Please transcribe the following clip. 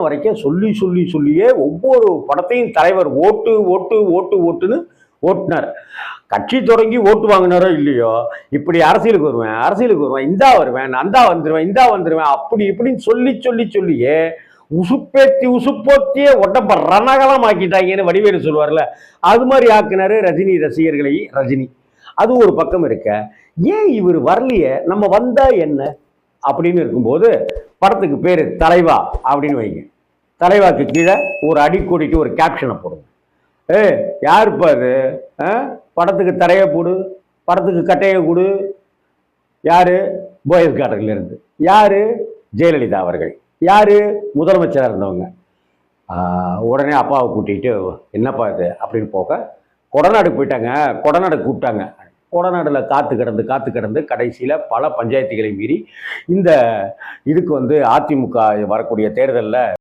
வரைக்கும் சொல்லியே ஒவ்வொரு படத்தையும் தலைவர் ஓட்டுன்னு ஓட்டுனார். கட்சி தொடங்கி ஓட்டு வாங்கினாரோ இல்லையோ, இப்படி அரசியலுக்கு வருவேன், இந்தா வருவேன், அந்தா வந்துருவேன் அப்படி இப்படின்னு சொல்லியே உசுப்போத்தியே உடம்ப ரணகலம் ஆக்கிட்டாங்கன்னு வடிவேலு சொல்லுவார்ல, அது மாதிரி ஆக்கினாரு ரஜினி ரசிகர்களை. ரஜினி அது ஒரு பக்கம் இருக்க, ஏன் இவர் வரலையே, நம்ம வந்தா என்ன அப்படின்னு இருக்கும்போது படத்துக்கு பேரு தலைவா அப்படின்னு வைங்க. தலைவாக்கு கீழே ஒரு அடிக்கோடிட்டு ஒரு கேப்ஷனை போடுங்க. யாருப்பா அது, படத்துக்கு தரையை போடு, படத்துக்கு கட்டையை கொடு. யாரு? போயஸ் கார்டன்ல இருந்து. யாரு? ஜெயலலிதா அவர்கள். யாரு? முதலமைச்சராக இருந்தவங்க. உடனே அப்பாவை கூட்டிகிட்டு என்னப்பா இது அப்படின்னு போக கொடநாடு போயிட்டாங்க. கொடநாடு கூப்பிட்டாங்க. கொடநாடுல காத்து கிடந்து கடைசியில் பல பஞ்சாயத்துகளை மீறி இந்த இதுக்கு அதிமுக வரக்கூடிய தேர்தலில்